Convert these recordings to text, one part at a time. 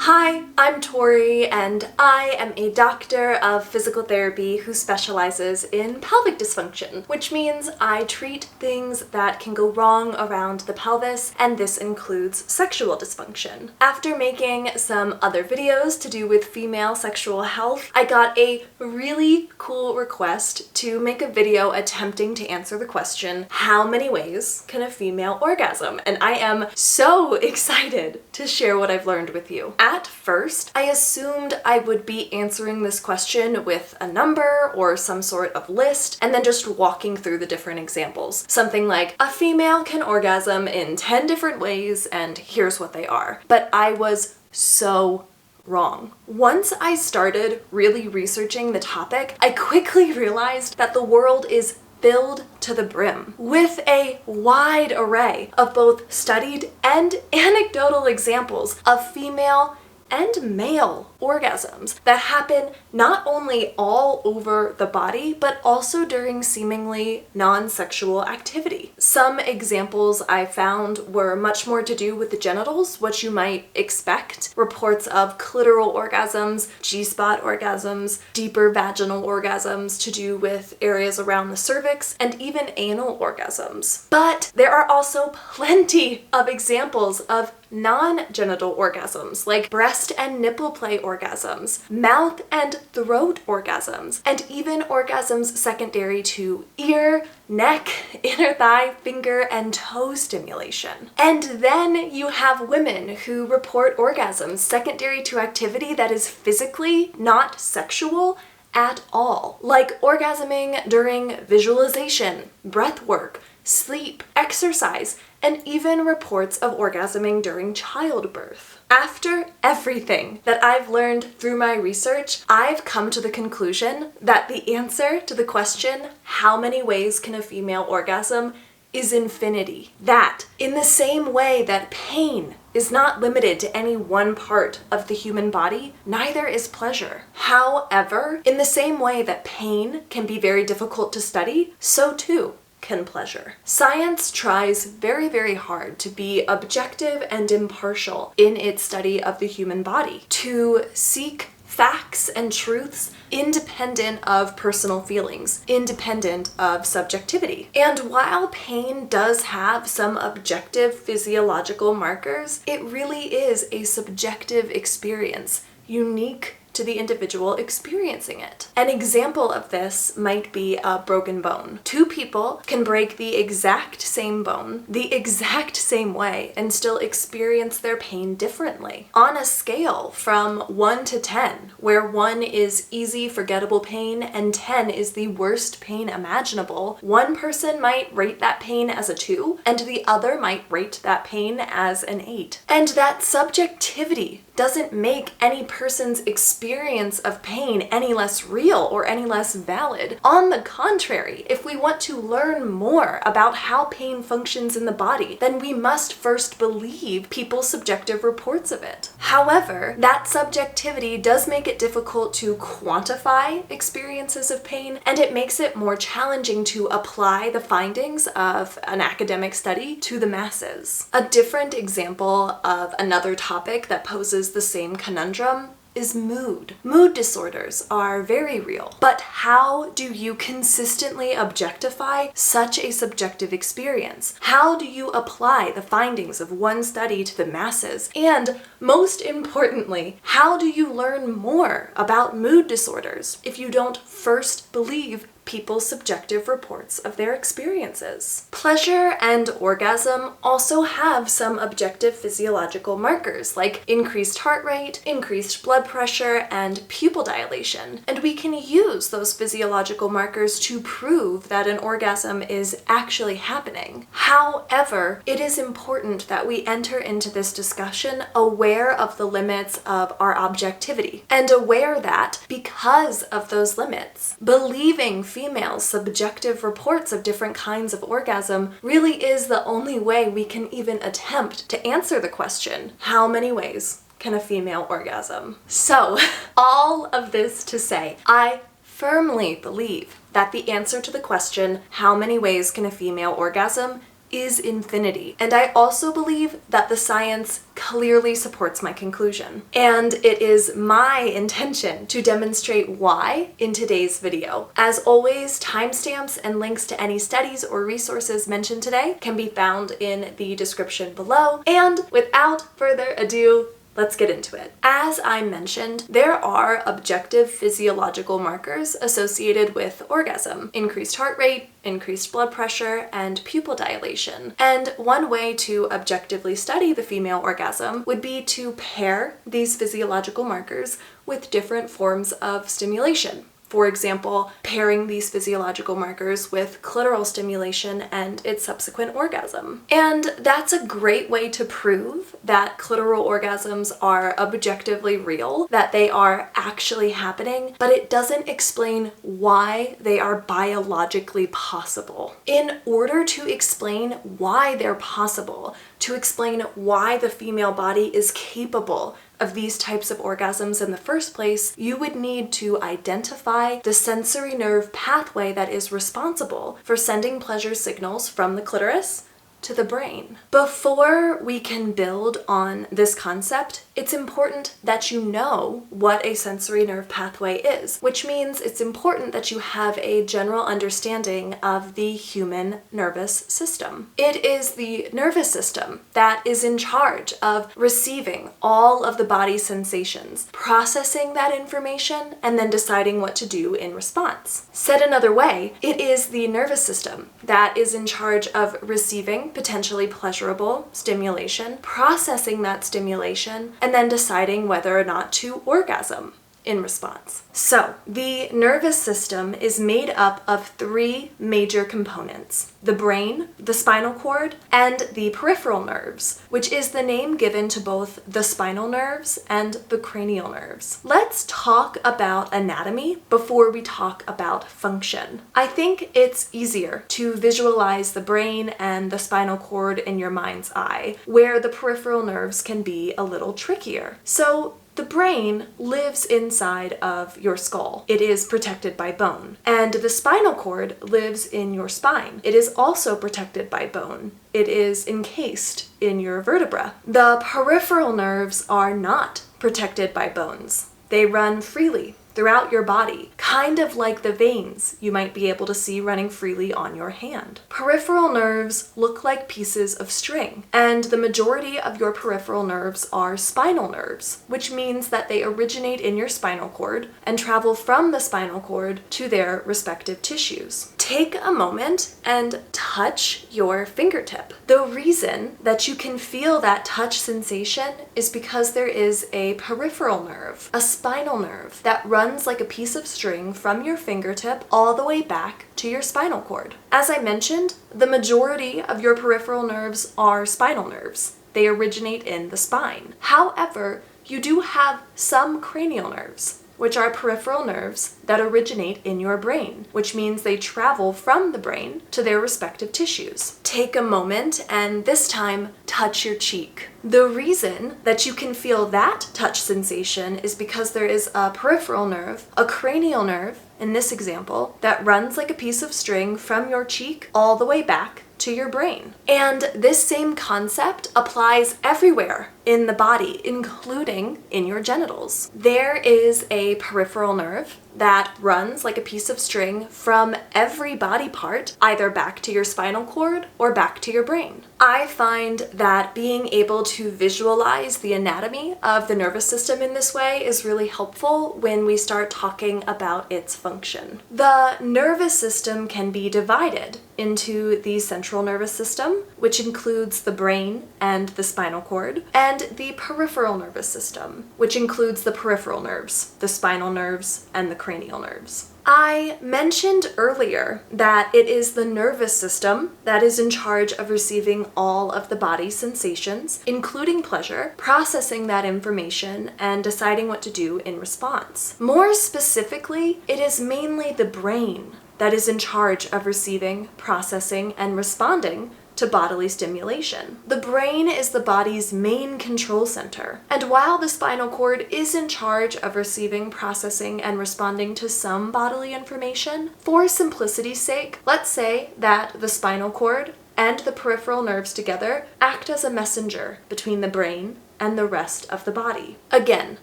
Hi, I'm Tori, and I am a doctor of physical therapy who specializes in pelvic dysfunction, which means I treat things that can go wrong around the pelvis, and this includes sexual dysfunction. After making some other videos to do with female sexual health, I got a really cool request to make a video attempting to answer the question, how many ways can a female orgasm? And I am so excited to share what I've learned with you. At first, I assumed I would be answering this question with a number or some sort of list and then just walking through the different examples. Something like, a female can orgasm in 10 different ways and here's what they are. But I was so wrong. Once I started really researching the topic, I quickly realized that the world is filled to the brim with a wide array of both studied and anecdotal examples of female and male orgasms that happen not only all over the body, but also during seemingly non-sexual activity. Some examples I found were much more to do with the genitals, what you might expect. Reports of clitoral orgasms, G-spot orgasms, deeper vaginal orgasms to do with areas around the cervix, and even anal orgasms. But there are also plenty of examples of non-genital orgasms, like breast and nipple play orgasms, mouth and throat orgasms, and even orgasms secondary to ear, neck, inner thigh, finger, and toe stimulation. And then you have women who report orgasms secondary to activity that is physically not sexual at all, like orgasming during visualization, breath work, sleep, exercise, and even reports of orgasming during childbirth. After everything that I've learned through my research, I've come to the conclusion that the answer to the question, how many ways can a female orgasm, is infinity. That, in the same way that pain is not limited to any one part of the human body, neither is pleasure. However, in the same way that pain can be very difficult to study, so too can pleasure. Science tries very, very hard to be objective and impartial in its study of the human body, to seek facts and truths independent of personal feelings, independent of subjectivity. And while pain does have some objective physiological markers, it really is a subjective experience, unique to the individual experiencing it. An example of this might be a broken bone. Two people can break the exact same bone, the exact same way, and still experience their pain differently. On a scale from 1 to 10, where 1 is easy, forgettable pain and 10 is the worst pain imaginable, one person might rate that pain as a 2, and the other might rate that pain as an 8. And that subjectivity doesn't make any person's experience of pain any less real or any less valid. On the contrary, if we want to learn more about how pain functions in the body, then we must first believe people's subjective reports of it. However, that subjectivity does make it difficult to quantify experiences of pain, and it makes it more challenging to apply the findings of an academic study to the masses. A different example of another topic that poses the same conundrum is mood. Mood disorders are very real, but how do you consistently objectify such a subjective experience? How do you apply the findings of one study to the masses? And most importantly, how do you learn more about mood disorders if you don't first believe people's subjective reports of their experiences? Pleasure and orgasm also have some objective physiological markers like increased heart rate, increased blood pressure, and pupil dilation. And we can use those physiological markers to prove that an orgasm is actually happening. However, it is important that we enter into this discussion aware of the limits of our objectivity and aware that because of those limits, believing females' subjective reports of different kinds of orgasm really is the only way we can even attempt to answer the question, how many ways can a female orgasm? So, all of this to say, I firmly believe that the answer to the question, how many ways can a female orgasm, is infinity. And I also believe that the science clearly supports my conclusion. And it is my intention to demonstrate why in today's video. As always, timestamps and links to any studies or resources mentioned today can be found in the description below. And without further ado, let's get into it. As I mentioned, there are objective physiological markers associated with orgasm: increased heart rate, increased blood pressure, and pupil dilation. And one way to objectively study the female orgasm would be to pair these physiological markers with different forms of stimulation. For example, pairing these physiological markers with clitoral stimulation and its subsequent orgasm. And that's a great way to prove that clitoral orgasms are objectively real, that they are actually happening, but it doesn't explain why they are biologically possible. In order to explain why they're possible, to explain why the female body is capable of these types of orgasms in the first place, you would need to identify the sensory nerve pathway that is responsible for sending pleasure signals from the clitoris to the brain. Before we can build on this concept, it's important that you know what a sensory nerve pathway is, which means it's important that you have a general understanding of the human nervous system. It is the nervous system that is in charge of receiving all of the body's sensations, processing that information, and then deciding what to do in response. Said another way, it is the nervous system that is in charge of receiving potentially pleasurable stimulation, processing that stimulation, and then deciding whether or not to orgasm in response. So, the nervous system is made up of three major components: the brain, the spinal cord, and the peripheral nerves, which is the name given to both the spinal nerves and the cranial nerves. Let's talk about anatomy before we talk about function. I think it's easier to visualize the brain and the spinal cord in your mind's eye, where the peripheral nerves can be a little trickier. So, the brain lives inside of your skull. It is protected by bone. And the spinal cord lives in your spine. It is also protected by bone. It is encased in your vertebra. The peripheral nerves are not protected by bones. They run freely throughout your body, kind of like the veins you might be able to see running freely on your hand. Peripheral nerves look like pieces of string, and the majority of your peripheral nerves are spinal nerves, which means that they originate in your spinal cord and travel from the spinal cord to their respective tissues. Take a moment and touch your fingertip. The reason that you can feel that touch sensation is because there is a peripheral nerve, a spinal nerve, that runs like a piece of string from your fingertip all the way back to your spinal cord. As I mentioned, the majority of your peripheral nerves are spinal nerves. They originate in the spine. However, you do have some cranial nerves, which are peripheral nerves that originate in your brain, which means they travel from the brain to their respective tissues. Take a moment and this time touch your cheek. The reason that you can feel that touch sensation is because there is a peripheral nerve, a cranial nerve, in this example, that runs like a piece of string from your cheek all the way back to your brain. And this same concept applies everywhere in the body, including in your genitals. There is a peripheral nerve that runs like a piece of string from every body part, either back to your spinal cord or back to your brain. I find that being able to visualize the anatomy of the nervous system in this way is really helpful when we start talking about its function. The nervous system can be divided into the central nervous system, which includes the brain and the spinal cord, and the peripheral nervous system, which includes the peripheral nerves, the spinal nerves, and the cranial nerves. I mentioned earlier that it is the nervous system that is in charge of receiving all of the body's sensations, including pleasure, processing that information, and deciding what to do in response. More specifically, it is mainly the brain that is in charge of receiving, processing, and responding to bodily stimulation. The brain is the body's main control center, and while the spinal cord is in charge of receiving, processing, and responding to some bodily information, for simplicity's sake, let's say that the spinal cord and the peripheral nerves together act as a messenger between the brain and the rest of the body. Again,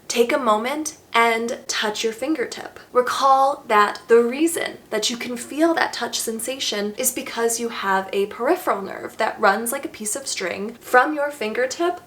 take a moment and touch your fingertip. Recall that the reason that you can feel that touch sensation is because you have a peripheral nerve that runs like a piece of string from your fingertip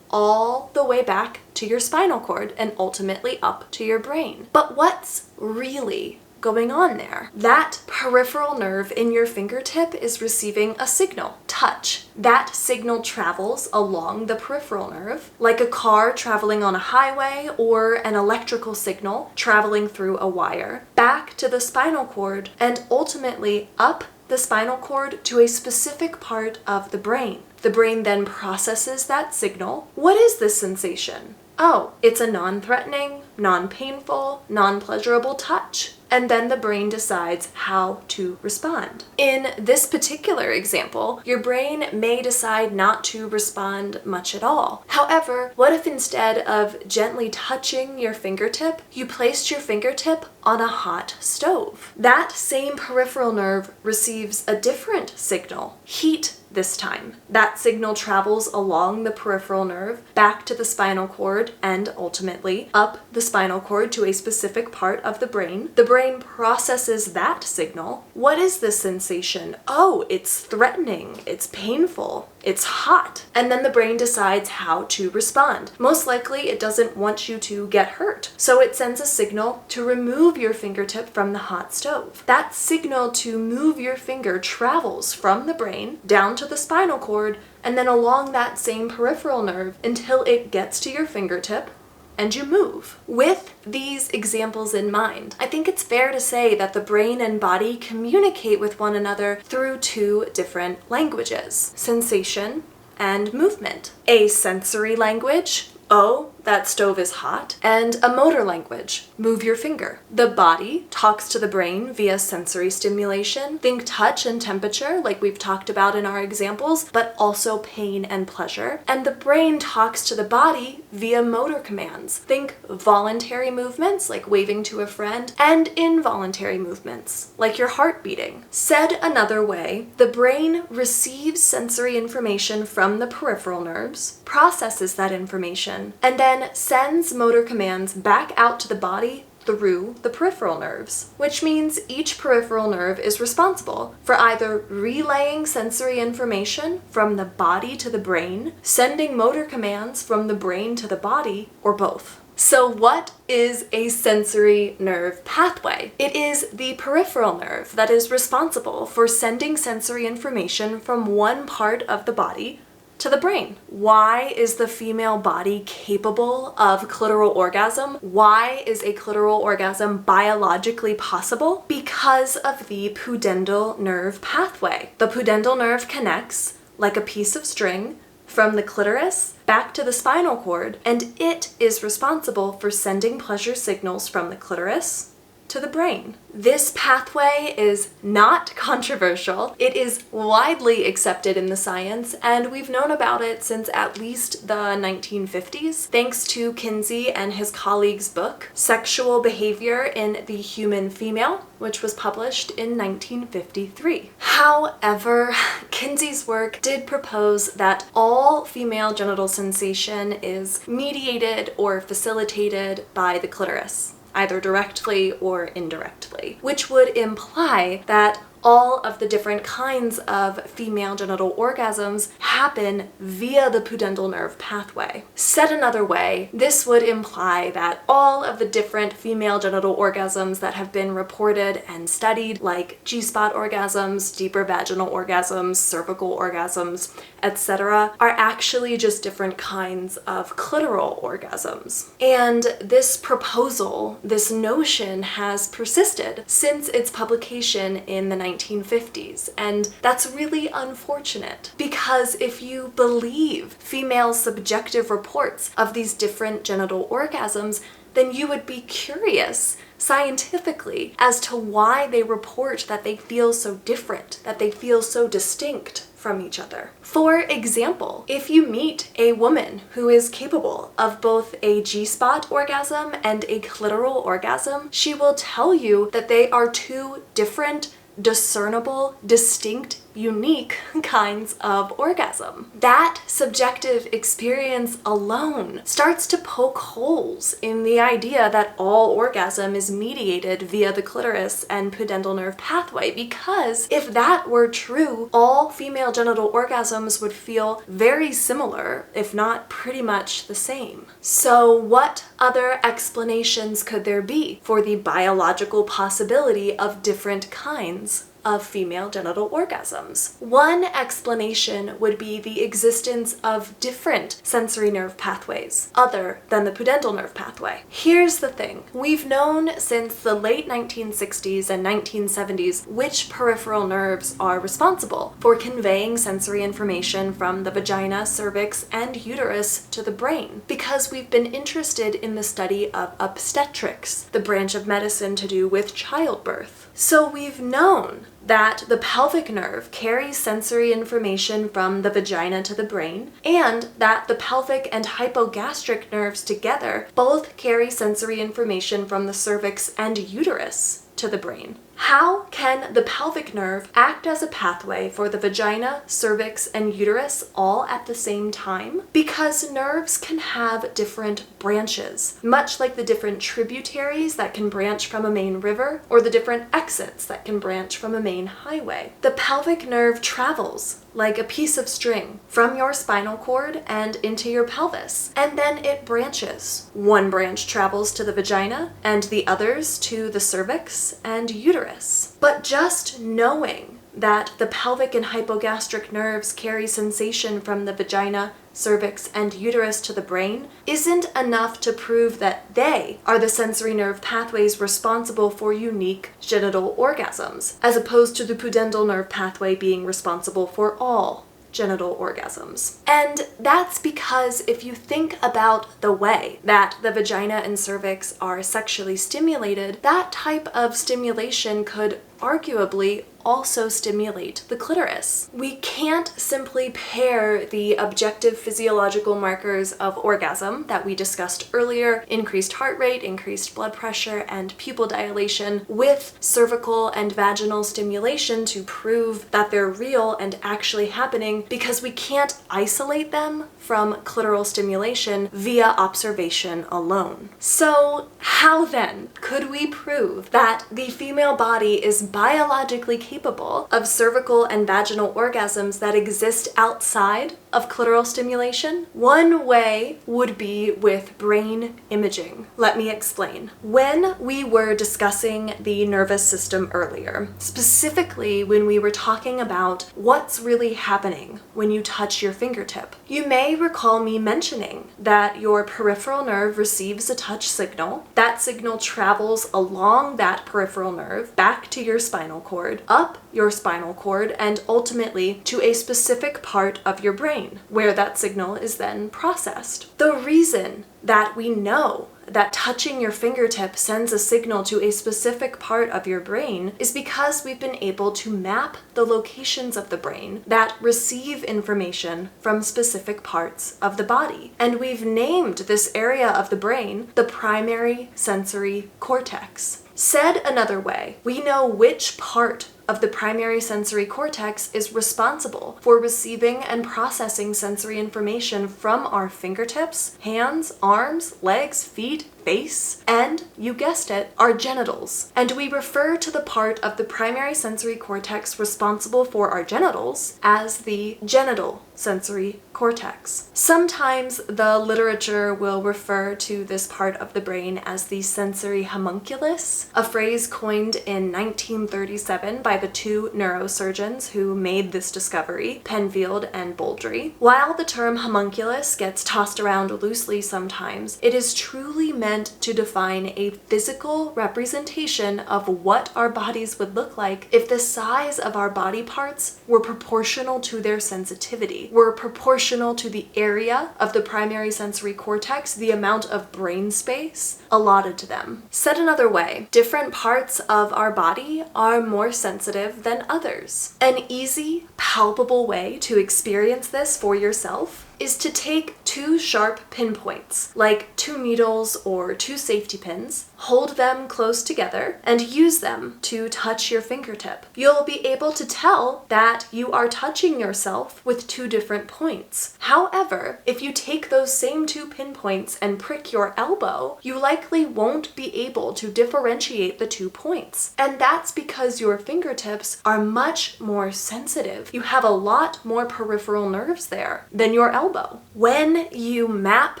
all the way back to your spinal cord and ultimately up to your brain. But what's really going on there? That peripheral nerve in your fingertip is receiving a signal, touch. That signal travels along the peripheral nerve, like a car traveling on a highway or an electrical signal traveling through a wire, back to the spinal cord and ultimately up the spinal cord to a specific part of the brain. The brain then processes that signal. What is this sensation? Oh, it's a non-threatening, non-painful, non-pleasurable touch. And then the brain decides how to respond. In this particular example, your brain may decide not to respond much at all. However, what if instead of gently touching your fingertip, you placed your fingertip on a hot stove? That same peripheral nerve receives a different signal, heat this time. That signal travels along the peripheral nerve back to the spinal cord and ultimately up the spinal cord to a specific part of the brain. The brain processes that signal. What is this sensation? Oh, it's threatening, it's painful, it's hot. And then the brain decides how to respond. Most likely it doesn't want you to get hurt, so it sends a signal to remove your fingertip from the hot stove. That signal to move your finger travels from the brain down to the spinal cord and then along that same peripheral nerve until it gets to your fingertip and you move. With these examples in mind, I think it's fair to say that the brain and body communicate with one another through two different languages: sensation and movement. A sensory language, oh, that stove is hot, and a motor language, move your finger. The body talks to the brain via sensory stimulation, think touch and temperature like we've talked about in our examples, but also pain and pleasure. And the brain talks to the body via motor commands, think voluntary movements like waving to a friend, and involuntary movements like your heart beating. Said another way, the brain receives sensory information from the peripheral nerves, processes that information, and then sends motor commands back out to the body through the peripheral nerves, which means each peripheral nerve is responsible for either relaying sensory information from the body to the brain, sending motor commands from the brain to the body, or both. So what is a sensory nerve pathway? It is the peripheral nerve that is responsible for sending sensory information from one part of the body to the brain. Why is the female body capable of clitoral orgasm? Why is a clitoral orgasm biologically possible? Because of the pudendal nerve pathway. The pudendal nerve connects like a piece of string from the clitoris back to the spinal cord, and it is responsible for sending pleasure signals from the clitoris to the brain. This pathway is not controversial. It is widely accepted in the science, and we've known about it since at least the 1950s, thanks to Kinsey and his colleagues' book, Sexual Behavior in the Human Female, which was published in 1953. However, Kinsey's work did propose that all female genital sensation is mediated or facilitated by the clitoris, either directly or indirectly, which would imply that all of the different kinds of female genital orgasms happen via the pudendal nerve pathway. Said another way, this would imply that all of the different female genital orgasms that have been reported and studied, like G-spot orgasms, deeper vaginal orgasms, cervical orgasms, etc., are actually just different kinds of clitoral orgasms. And this proposal, this notion, has persisted since its publication in the 1950s, and that's really unfortunate, because if you believe female subjective reports of these different genital orgasms, then you would be curious scientifically as to why they report that they feel so different, that they feel so distinct from each other. For example, if you meet a woman who is capable of both a G-spot orgasm and a clitoral orgasm, she will tell you that they are two different, discernible, distinct unique kinds of orgasm. That subjective experience alone starts to poke holes in the idea that all orgasm is mediated via the clitoris and pudendal nerve pathway, because if that were true, all female genital orgasms would feel very similar, if not pretty much the same. So what other explanations could there be for the biological possibility of different kinds of female genital orgasms? One explanation would be the existence of different sensory nerve pathways other than the pudendal nerve pathway. Here's the thing. We've known since the late 1960s and 1970s which peripheral nerves are responsible for conveying sensory information from the vagina, cervix, and uterus to the brain, because we've been interested in the study of obstetrics, the branch of medicine to do with childbirth. So we've known that the pelvic nerve carries sensory information from the vagina to the brain, and that the pelvic and hypogastric nerves together both carry sensory information from the cervix and uterus to the brain. How can the pelvic nerve act as a pathway for the vagina, cervix, and uterus all at the same time? Because nerves can have different branches, much like the different tributaries that can branch from a main river, or the different exits that can branch from a main highway. The pelvic nerve travels like a piece of string from your spinal cord and into your pelvis, and then it branches. One branch travels to the vagina and the others to the cervix and uterus. But just knowing that the pelvic and hypogastric nerves carry sensation from the vagina, cervix, and uterus to the brain isn't enough to prove that they are the sensory nerve pathways responsible for unique genital orgasms, as opposed to the pudendal nerve pathway being responsible for all genital orgasms. And that's because if you think about the way that the vagina and cervix are sexually stimulated, that type of stimulation could arguably also stimulate the clitoris. We can't simply pair the objective physiological markers of orgasm that we discussed earlier, increased heart rate, increased blood pressure, and pupil dilation, with cervical and vaginal stimulation to prove that they're real and actually happening, because we can't isolate them from clitoral stimulation via observation alone. So how then could we prove that the female body is biologically capable of cervical and vaginal orgasms that exist outside of clitoral stimulation? One way would be with brain imaging. Let me explain. When we were discussing the nervous system earlier, specifically when we were talking about what's really happening when you touch your fingertip, you may recall me mentioning that your peripheral nerve receives a touch signal. That signal travels along that peripheral nerve back to your spinal cord, up your spinal cord, and ultimately to a specific part of your brain, where that signal is then processed. The reason that we know that touching your fingertip sends a signal to a specific part of your brain is because we've been able to map the locations of the brain that receive information from specific parts of the body. And we've named this area of the brain the primary sensory cortex. Said another way, we know which part of the primary sensory cortex is responsible for receiving and processing sensory information from our fingertips, hands, arms, legs, feet, face, and, you guessed it, our genitals. And we refer to the part of the primary sensory cortex responsible for our genitals as the genital sensory cortex. Sometimes the literature will refer to this part of the brain as the sensory homunculus, a phrase coined in 1937 by the two neurosurgeons who made this discovery, Penfield and Bouldry. While the term homunculus gets tossed around loosely sometimes, it is truly meant to define a physical representation of what our bodies would look like if the size of our body parts were proportional to their sensitivity, were proportional to the area of the primary sensory cortex, the amount of brain space allotted to them. Said another way, different parts of our body are more sensitive than others. An easy, palpable way to experience this for yourself is to take two sharp pinpoints, like two needles or two safety pins, hold them close together, and use them to touch your fingertip. You'll be able to tell that you are touching yourself with two different points. However, if you take those same two pinpoints and prick your elbow, you likely won't be able to differentiate the 2 points. And that's because your fingertips are much more sensitive. You have a lot more peripheral nerves there than your elbow. When you map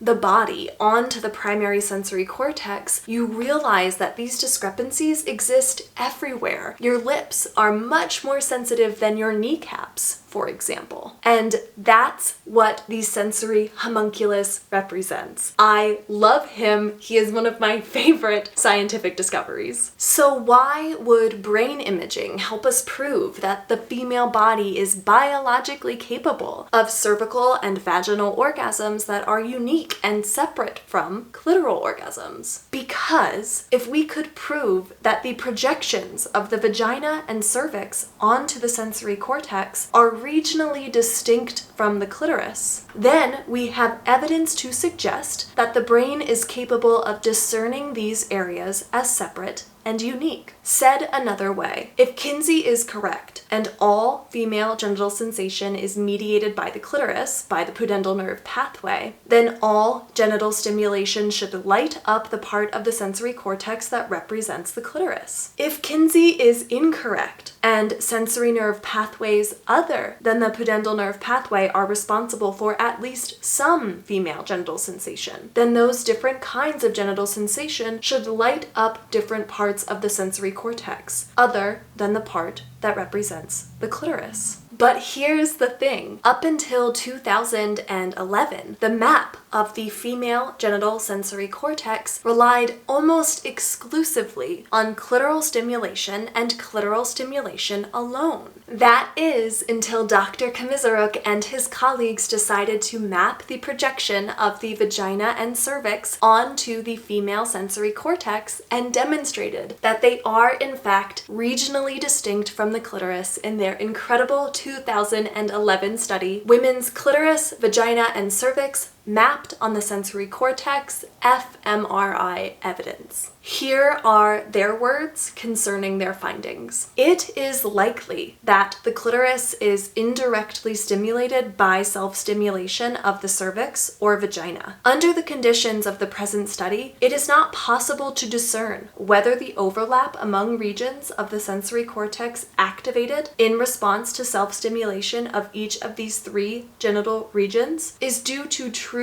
the body onto the primary sensory cortex, you realize that these discrepancies exist everywhere. Your lips are much more sensitive than your kneecaps, for example. And that's what the sensory homunculus represents. I love him. He is one of my favorite scientific discoveries. So why would brain imaging help us prove that the female body is biologically capable of cervical and vaginal orgasms that are unique and separate from clitoral orgasms? Because if we could prove that the projections of the vagina and cervix onto the sensory cortex are regionally distinct from the clitoris, then we have evidence to suggest that the brain is capable of discerning these areas as separate and unique. Said another way, if Kinsey is correct and all female genital sensation is mediated by the clitoris, by the pudendal nerve pathway, then all genital stimulation should light up the part of the sensory cortex that represents the clitoris. If Kinsey is incorrect and sensory nerve pathways other than the pudendal nerve pathway are responsible for at least some female genital sensation, then those different kinds of genital sensation should light up different parts of the sensory cortex, other than the part that represents the clitoris. But here's the thing. Up until 2011, the map of the female genital sensory cortex relied almost exclusively on clitoral stimulation and clitoral stimulation alone. That is until Dr. Komisaruk and his colleagues decided to map the projection of the vagina and cervix onto the female sensory cortex and demonstrated that they are in fact regionally distinct from the clitoris in their incredible 2011 study, Women's Clitoris, Vagina, and Cervix Mapped on the Sensory Cortex, fMRI Evidence. Here are their words concerning their findings. It is likely that the clitoris is indirectly stimulated by self-stimulation of the cervix or vagina. Under the conditions of the present study, it is not possible to discern whether the overlap among regions of the sensory cortex activated in response to self-stimulation of each of these 3 genital regions is due to true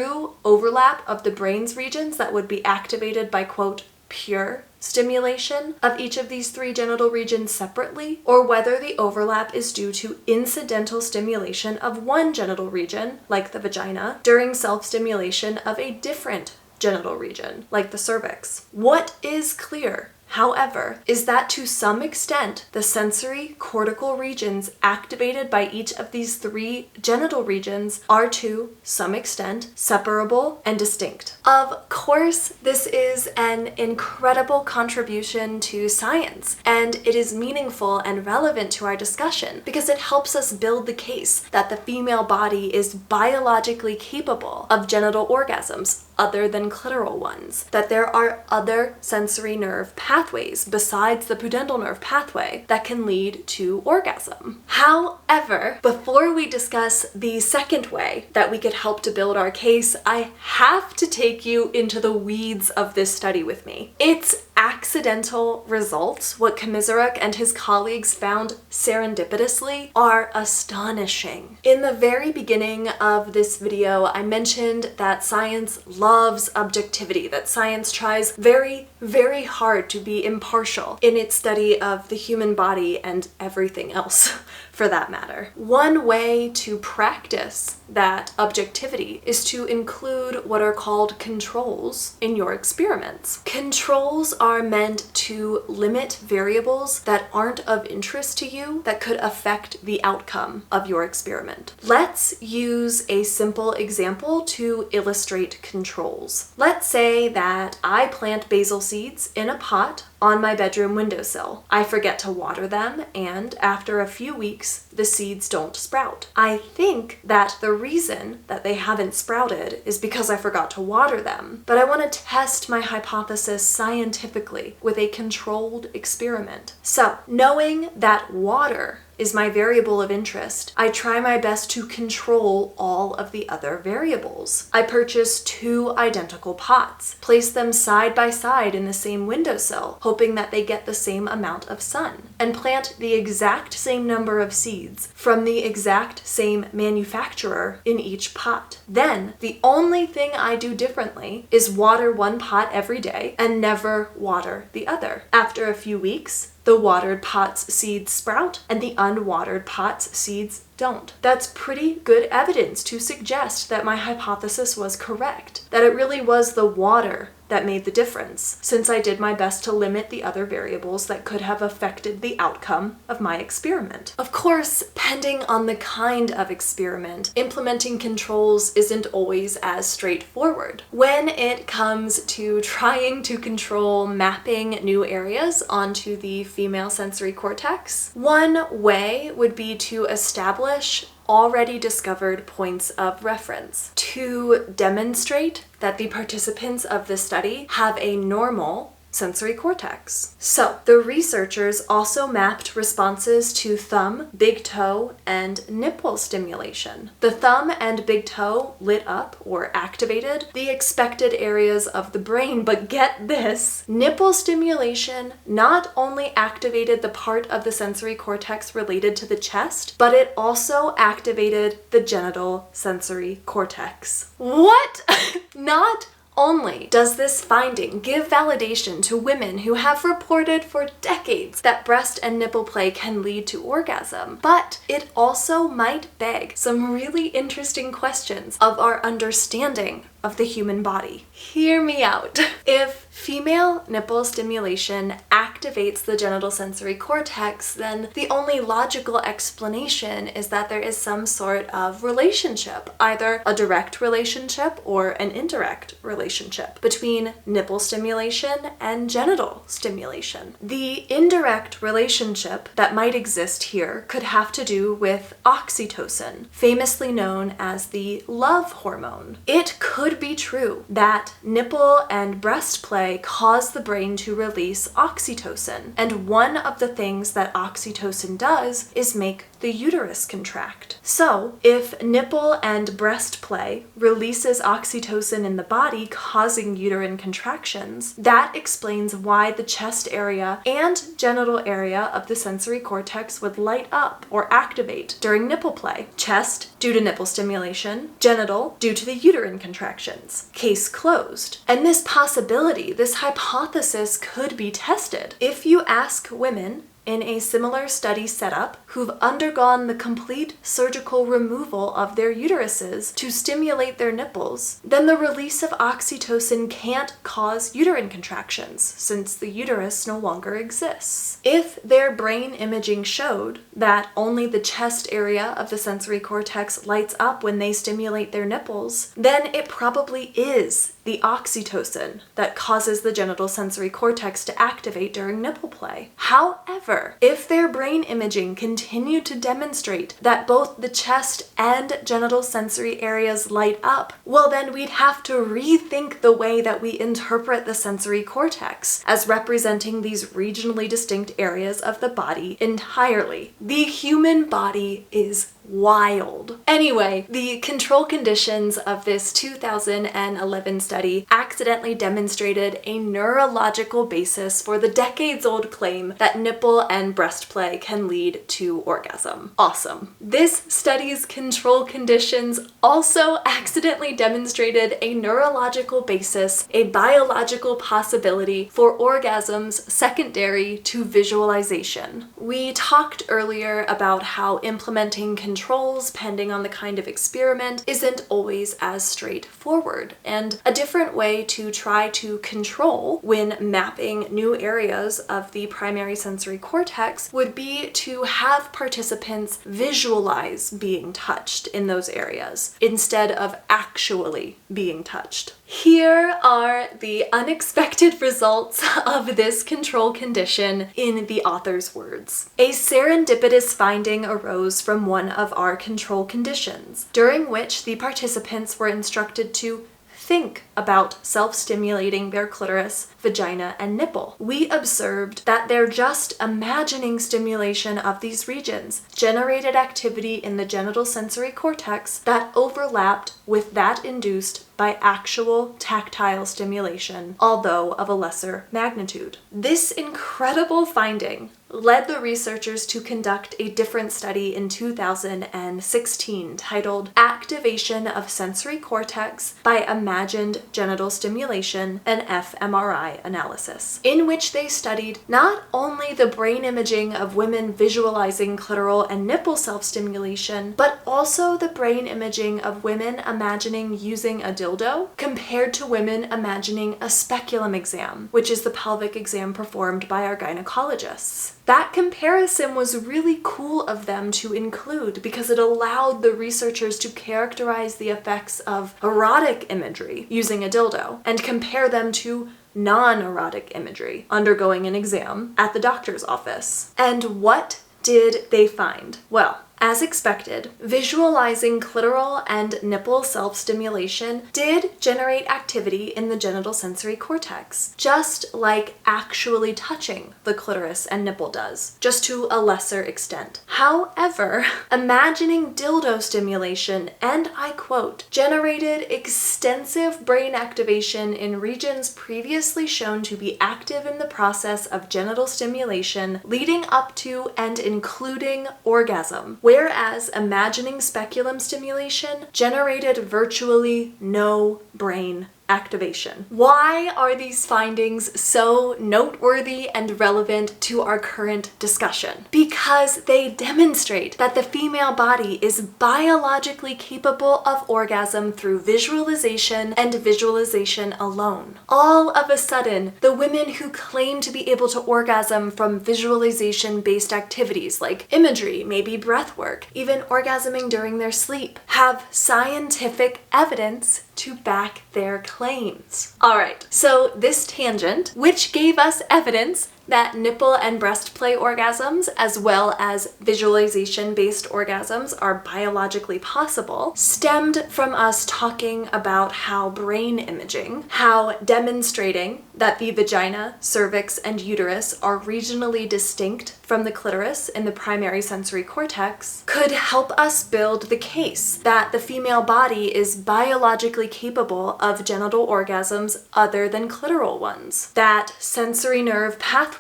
overlap of the brain's regions that would be activated by, quote, pure stimulation of each of these 3 genital regions separately, or whether the overlap is due to incidental stimulation of one genital region, like the vagina, during self-stimulation of a different genital region, like the cervix. What is clear, however, is that to some extent, the sensory cortical regions activated by each of these 3 genital regions are to some extent separable and distinct. Of course, this is an incredible contribution to science, and it is meaningful and relevant to our discussion because it helps us build the case that the female body is biologically capable of genital orgasms other than clitoral ones, that there are other sensory nerve pathways besides the pudendal nerve pathway that can lead to orgasm. However, before we discuss the second way that we could help to build our case, I have to take you into the weeds of this study with me. Its accidental results, what Komisaruk and his colleagues found serendipitously, are astonishing. In the very beginning of this video, I mentioned that science loves objectivity, that science tries very, very hard to be impartial in its study of the human body and everything else, for that matter. One way to practice that objectivity is to include what are called controls in your experiments. Controls are meant to limit variables that aren't of interest to you that could affect the outcome of your experiment. Let's use a simple example to illustrate controls. Let's say that I plant basil seeds in a pot on my bedroom windowsill. I forget to water them, and after a few weeks, the seeds don't sprout. I think that the reason that they haven't sprouted is because I forgot to water them, but I want to test my hypothesis scientifically with a controlled experiment. So, knowing that water is my variable of interest, I try my best to control all of the other variables. I purchase 2 identical pots, place them side by side in the same windowsill, hoping that they get the same amount of sun, and plant the exact same number of seeds from the exact same manufacturer in each pot. Then, the only thing I do differently is water one pot every day and never water the other. After a few weeks, the watered pot's seeds sprout and the unwatered pot's seeds don't. That's pretty good evidence to suggest that my hypothesis was correct, that it really was the water that made the difference, since I did my best to limit the other variables that could have affected the outcome of my experiment. Of course, depending on the kind of experiment, implementing controls isn't always as straightforward. When it comes to trying to control mapping new areas onto the female sensory cortex, one way would be to establish already discovered points of reference to demonstrate that the participants of the study have a normal sensory cortex. So, the researchers also mapped responses to thumb, big toe, and nipple stimulation. The thumb and big toe lit up or activated the expected areas of the brain, but get this, nipple stimulation not only activated the part of the sensory cortex related to the chest, but it also activated the genital sensory cortex. What? Not only does this finding give validation to women who have reported for decades that breast and nipple play can lead to orgasm, but it also might beg some really interesting questions of our understanding of the human body. Hear me out. If female nipple stimulation activates the genital sensory cortex, then the only logical explanation is that there is some sort of relationship, either a direct relationship or an indirect relationship between nipple stimulation and genital stimulation. The indirect relationship that might exist here could have to do with oxytocin, famously known as the love hormone. It could be true that nipple and breast play cause the brain to release oxytocin, and one of the things that oxytocin does is make the uterus contract. So, if nipple and breast play releases oxytocin in the body, causing uterine contractions, that explains why the chest area and genital area of the sensory cortex would light up or activate during nipple play. Chest, due to nipple stimulation; genital, due to the uterine contractions. Case closed. And this possibility, this hypothesis could be tested. If you ask women in a similar study setup who've undergone the complete surgical removal of their uteruses to stimulate their nipples, then the release of oxytocin can't cause uterine contractions, since the uterus no longer exists. If their brain imaging showed that only the chest area of the sensory cortex lights up when they stimulate their nipples, then it probably is the oxytocin that causes the genital sensory cortex to activate during nipple play. However, if their brain imaging continued to demonstrate that both the chest and genital sensory areas light up, well then we'd have to rethink the way that we interpret the sensory cortex as representing these regionally distinct areas of the body entirely. The human body is wild. Anyway, the control conditions of this 2011 study accidentally demonstrated a neurological basis for the decades-old claim that nipple and breast play can lead to orgasm. Awesome. This study's control conditions also accidentally demonstrated a neurological basis, a biological possibility for orgasms secondary to visualization. We talked earlier about how implementing controls, depending on the kind of experiment, isn't always as straightforward. And a different way to try to control when mapping new areas of the primary sensory cortex would be to have participants visualize being touched in those areas instead of actually being touched. Here are the unexpected results of this control condition in the author's words. A serendipitous finding arose from one of our control conditions, during which the participants were instructed to think about self-stimulating their clitoris, vagina, and nipple. We observed that their just imagining stimulation of these regions generated activity in the genital sensory cortex that overlapped with that induced by actual tactile stimulation, although of a lesser magnitude. This incredible finding led the researchers to conduct a different study in 2016 titled Activation of Sensory Cortex by Imagined Genital Stimulation, an fMRI analysis, in which they studied not only the brain imaging of women visualizing clitoral and nipple self-stimulation, but also the brain imaging of women imagining using a dildo compared to women imagining a speculum exam, which is the pelvic exam performed by our gynecologists. That comparison was really cool of them to include because it allowed the researchers to characterize the effects of erotic imagery using a dildo and compare them to non-erotic imagery undergoing an exam at the doctor's office. And what did they find? Well, as expected, visualizing clitoral and nipple self-stimulation did generate activity in the genital sensory cortex, just like actually touching the clitoris and nipple does, just to a lesser extent. However, imagining dildo stimulation, and I quote, generated extensive brain activation in regions previously shown to be active in the process of genital stimulation leading up to and including orgasm, whereas imagining speculum stimulation generated virtually no brain activation. Why are these findings so noteworthy and relevant to our current discussion? Because they demonstrate that the female body is biologically capable of orgasm through visualization and visualization alone. All of a sudden, the women who claim to be able to orgasm from visualization-based activities like imagery, maybe breath work, even orgasming during their sleep, have scientific evidence to back their claims. Alright, so this tangent, which gave us evidence that nipple and breast play orgasms, as well as visualization-based orgasms, are biologically possible, stemmed from us talking about how brain imaging, how demonstrating that the vagina, cervix, and uterus are regionally distinct from the clitoris in the primary sensory cortex, could help us build the case that the female body is biologically capable of genital orgasms other than clitoral ones, that sensory nerve pathways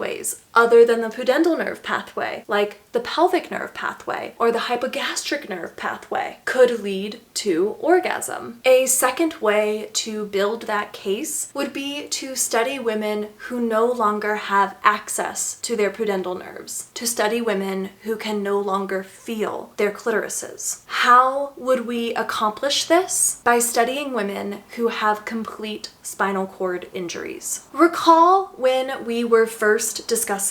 other than the pudendal nerve pathway, like the pelvic nerve pathway or the hypogastric nerve pathway, could lead to orgasm. A second way to build that case would be to study women who no longer have access to their pudendal nerves, to study women who can no longer feel their clitorises. How would we accomplish this? By studying women who have complete spinal cord injuries. Recall when we were first discussing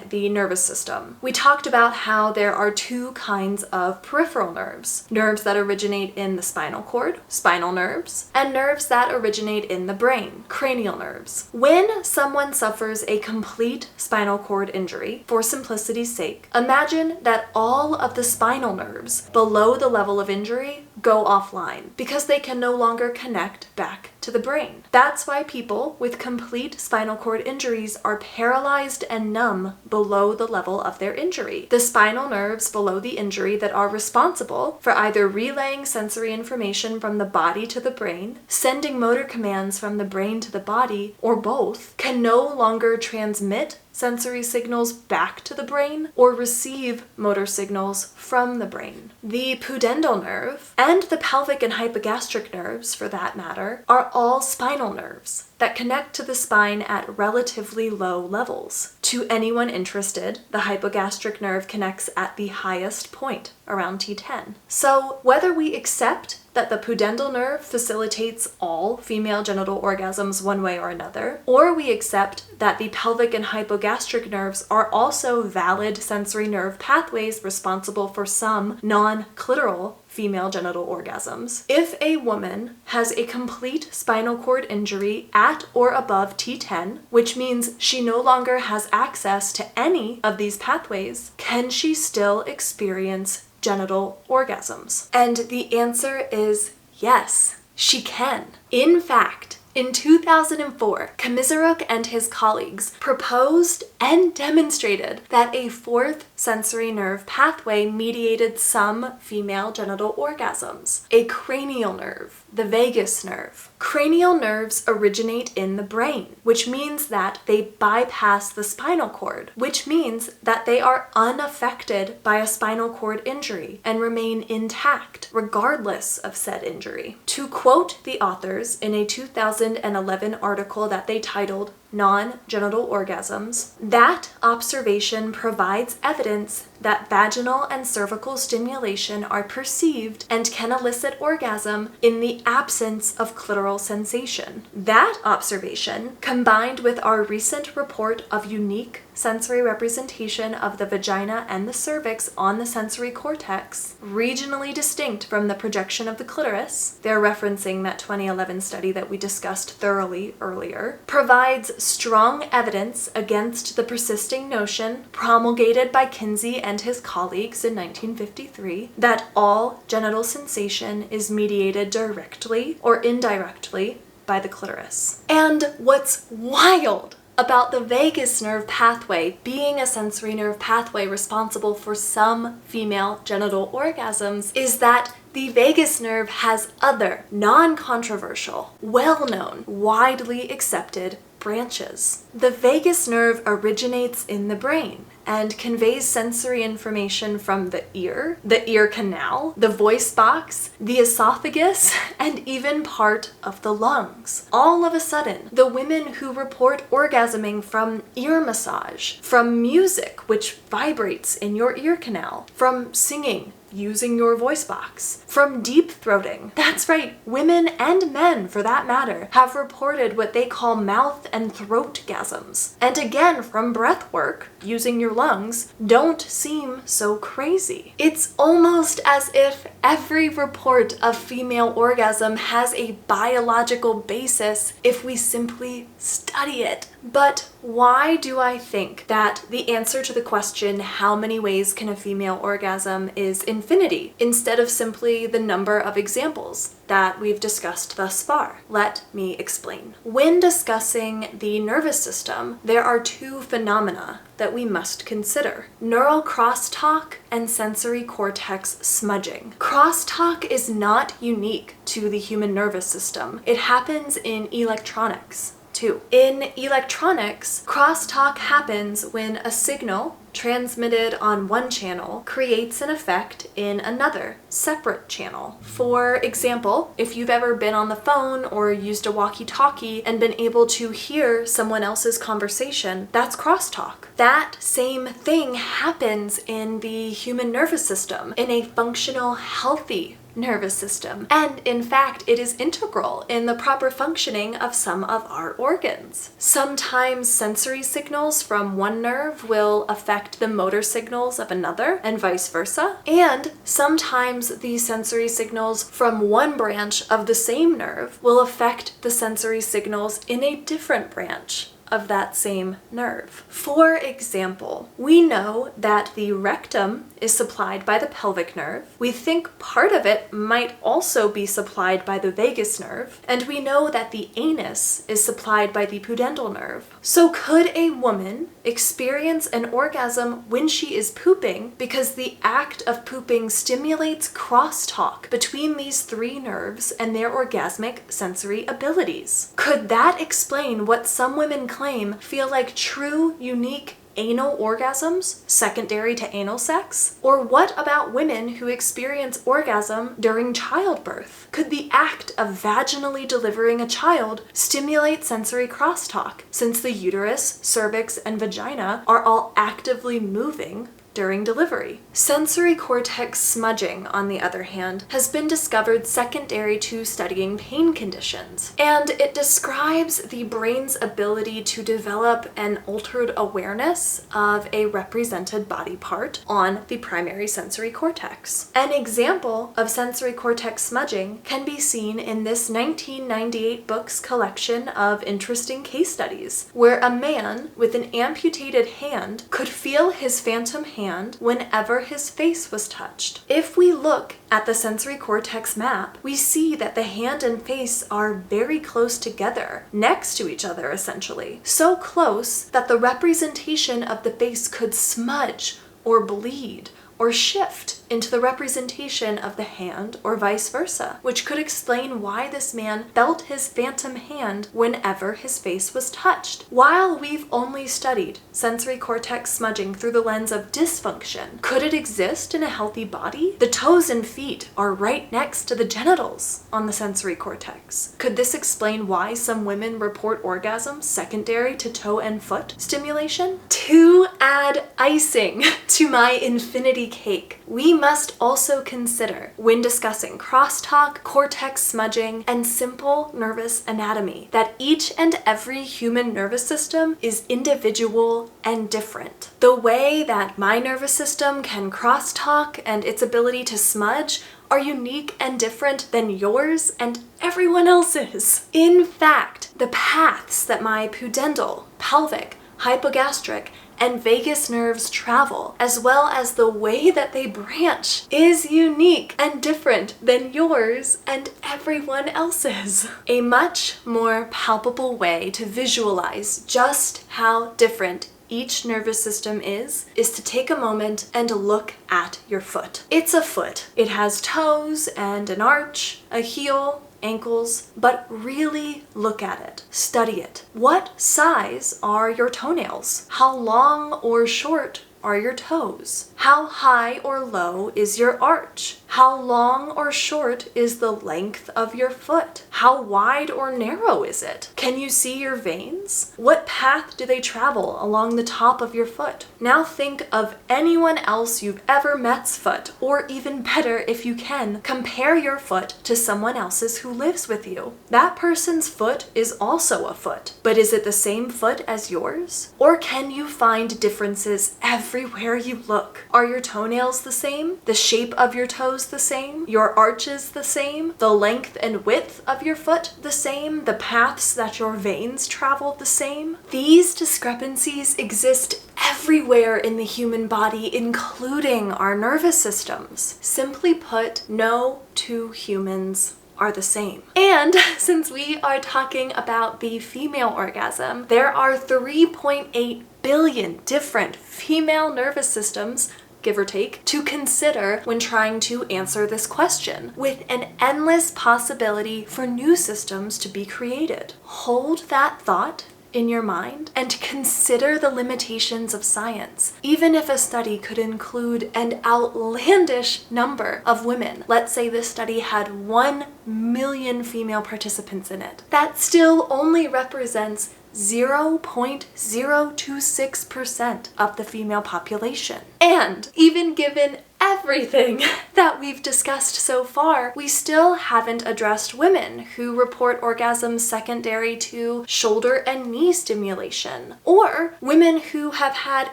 the nervous system. We talked about how there are two kinds of peripheral nerves. Nerves that originate in the spinal cord, spinal nerves, and nerves that originate in the brain, cranial nerves. When someone suffers a complete spinal cord injury, for simplicity's sake, imagine that all of the spinal nerves below the level of injury go offline because they can no longer connect back to the brain. That's why people with complete spinal cord injuries are paralyzed and numb below the level of their injury. The spinal nerves below the injury that are responsible for either relaying sensory information from the body to the brain, sending motor commands from the brain to the body, or both, can no longer transmit sensory signals back to the brain or receive motor signals from the brain. The pudendal nerve, and the pelvic and hypogastric nerves for that matter, are all spinal nerves that connect to the spine at relatively low levels. To anyone interested, the hypogastric nerve connects at the highest point, around T10. So whether we accept that that the pudendal nerve facilitates all female genital orgasms one way or another, or we accept that the pelvic and hypogastric nerves are also valid sensory nerve pathways responsible for some non-clitoral female genital orgasms. If a woman has a complete spinal cord injury at or above T10, which means she no longer has access to any of these pathways, can she still experience genital orgasms? And the answer is yes, she can. In fact, in 2004, Komisaruk and his colleagues proposed and demonstrated that a fourth sensory nerve pathway mediated some female genital orgasms, a cranial nerve, the vagus nerve. Cranial nerves originate in the brain, which means that they bypass the spinal cord, which means that they are unaffected by a spinal cord injury and remain intact regardless of said injury. To quote the authors in a 2011 article that they titled Non-Genital Orgasms, that observation provides evidence that vaginal and cervical stimulation are perceived and can elicit orgasm in the absence of clitoral sensation. That observation, combined with our recent report of unique sensory representation of the vagina and the cervix on the sensory cortex, regionally distinct from the projection of the clitoris, they're referencing that 2011 study that we discussed thoroughly earlier, provides strong evidence against the persisting notion promulgated by Kinsey and his colleagues in 1953 that all genital sensation is mediated directly or indirectly by the clitoris. And what's wild about the vagus nerve pathway being a sensory nerve pathway responsible for some female genital orgasms is that the vagus nerve has other, non-controversial, well-known, widely accepted branches. The vagus nerve originates in the brain and conveys sensory information from the ear canal, the voice box, the esophagus, and even part of the lungs. All of a sudden, the women who report orgasming from ear massage, from music which vibrates in your ear canal, from singing, using your voice box, from deep throating. That's right, women and men for that matter have reported what they call mouth and throat gasms. And again, from breath work, using your lungs, don't seem so crazy. It's almost as if every report of female orgasm has a biological basis if we simply study it. But why do I think that the answer to the question, how many ways can a female orgasm, is infinity, instead of simply the number of examples that we've discussed thus far? Let me explain. When discussing the nervous system, there are two phenomena that we must consider: neural crosstalk and sensory cortex smudging. Crosstalk is not unique to the human nervous system. It happens in electronics too. In electronics, crosstalk happens when a signal transmitted on one channel creates an effect in another, separate channel. For example, if you've ever been on the phone or used a walkie-talkie and been able to hear someone else's conversation, that's crosstalk. That same thing happens in the human nervous system, in a functional, healthy nervous system. And in fact, it is integral in the proper functioning of some of our organs. Sometimes sensory signals from one nerve will affect the motor signals of another, and vice versa. And sometimes the sensory signals from one branch of the same nerve will affect the sensory signals in a different branch of that same nerve. For example, we know that the rectum is supplied by the pelvic nerve. We think part of it might also be supplied by the vagus nerve, and we know that the anus is supplied by the pudendal nerve. So could a woman experience an orgasm when she is pooping because the act of pooping stimulates crosstalk between these three nerves and their orgasmic sensory abilities? Could that explain what some women claim feel like true, unique anal orgasms secondary to anal sex? Or what about women who experience orgasm during childbirth? Could the act of vaginally delivering a child stimulate sensory crosstalk, since the uterus, cervix, and vagina are all actively moving during delivery. Sensory cortex smudging, on the other hand, has been discovered secondary to studying pain conditions, and it describes the brain's ability to develop an altered awareness of a represented body part on the primary sensory cortex. An example of sensory cortex smudging can be seen in this 1998 book's collection of interesting case studies, where a man with an amputated hand could feel his phantom hand whenever his face was touched. If we look at the sensory cortex map, we see that the hand and face are very close together, next to each other essentially. So close that the representation of the face could smudge or bleed or shift into the representation of the hand or vice versa, which could explain why this man felt his phantom hand whenever his face was touched. While we've only studied sensory cortex smudging through the lens of dysfunction, could it exist in a healthy body? The toes and feet are right next to the genitals on the sensory cortex. Could this explain why some women report orgasms secondary to toe and foot stimulation? To add icing to my infinity cake, we must also consider, when discussing crosstalk, cortex smudging, and simple nervous anatomy, that each and every human nervous system is individual and different. The way that my nervous system can crosstalk and its ability to smudge are unique and different than yours and everyone else's. In fact, the paths that my pudendal, pelvic, hypogastric, and vagus nerves travel, as well as the way that they branch, is unique and different than yours and everyone else's. A much more palpable way to visualize just how different each nervous system is to take a moment and look at your foot. It's a foot. It has toes and an arch, a heel, ankles, but really look at it. Study it. What size are your toenails? How long or short are your toes? How high or low is your arch? How long or short is the length of your foot? How wide or narrow is it? Can you see your veins? What path do they travel along the top of your foot? Now think of anyone else you've ever met's foot, or even better, if you can, compare your foot to someone else's who lives with you. That person's foot is also a foot, but is it the same foot as yours? Or can you find differences everywhere you look? Are your toenails the same? The shape of your toes the same? Your arches the same? The length and width of your foot the same? The paths that your veins travel the same? These discrepancies exist everywhere in the human body, including our nervous systems. Simply put, no two humans are the same. And since we are talking about the female orgasm, there are 3.8 billion different female nervous systems, give or take, to consider when trying to answer this question, with an endless possibility for new systems to be created. Hold that thought in your mind and consider the limitations of science. Even if a study could include an outlandish number of women, let's say this study had 1 million female participants in it, that still only represents 0.026% of the female population. And even given everything that we've discussed so far, we still haven't addressed women who report orgasms secondary to shoulder and knee stimulation, or women who have had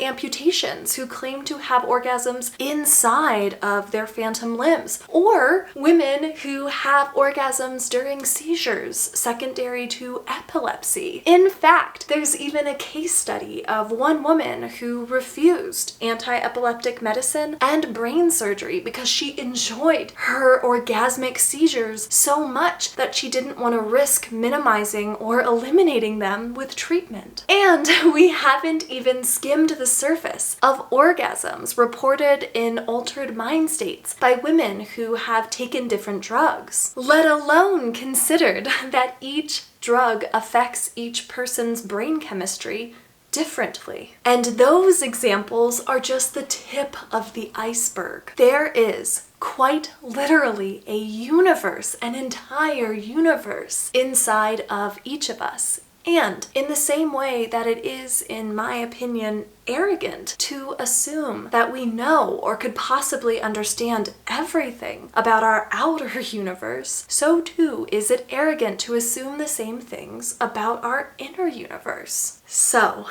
amputations who claim to have orgasms inside of their phantom limbs, or women who have orgasms during seizures secondary to epilepsy. In fact, there's even a case study of one woman who refused anti-epileptic medicine and brain surgery because she enjoyed her orgasmic seizures so much that she didn't want to risk minimizing or eliminating them with treatment. And we haven't even skimmed the surface of orgasms reported in altered mind states by women who have taken different drugs, let alone considered that each drug affects each person's brain chemistry differently. And those examples are just the tip of the iceberg. There is quite literally a universe, an entire universe inside of each of us, And in the same way that it is, in my opinion, arrogant to assume that we know or could possibly understand everything about our outer universe, so too is it arrogant to assume the same things about our inner universe. So,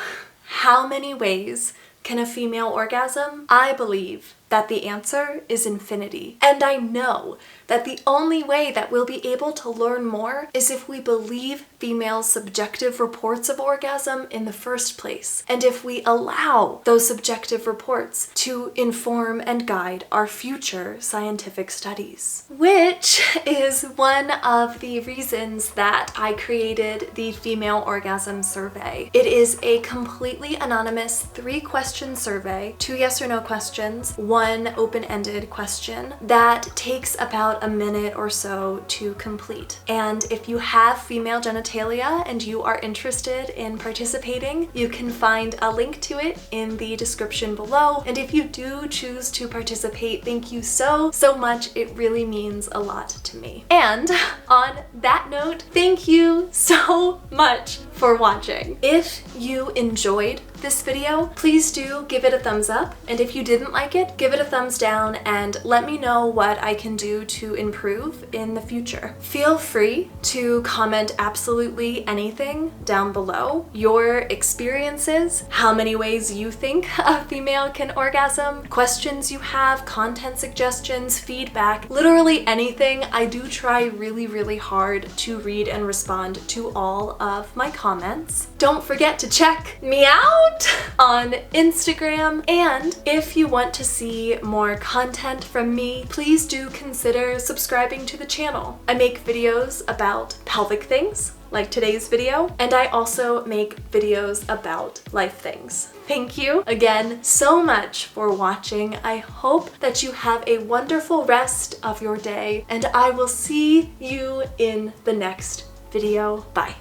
how many ways can a female orgasm? I believe that the answer is infinity. And I know that the only way that we'll be able to learn more is if we believe females' subjective reports of orgasm in the first place, and if we allow those subjective reports to inform and guide our future scientific studies. Which is one of the reasons that I created the Female Orgasm Survey. It is a completely anonymous 3-question survey, 2 yes or no questions, 1 open-ended question that takes about a minute or so to complete. And if you have female genitalia and you are interested in participating, you can find a link to it in the description below. And if you do choose to participate, thank you so much. It really means a lot to me. And on that note, thank you so much for watching. If you enjoyed this video, please do give it a thumbs up, and if you didn't like it, give it a thumbs down and let me know what I can do to improve in the future. Feel free to comment absolutely anything down below. Your experiences, how many ways you think a female can orgasm, questions you have, content suggestions, feedback, literally anything. I do try really hard to read and respond to all of my comments. Don't forget to check me out on Instagram, and if you want to see more content from me, please do consider subscribing to the channel. I make videos about pelvic things, like today's video, and I also make videos about life things. Thank you again so much for watching. I hope that you have a wonderful rest of your day, and I will see you in the next video. Bye.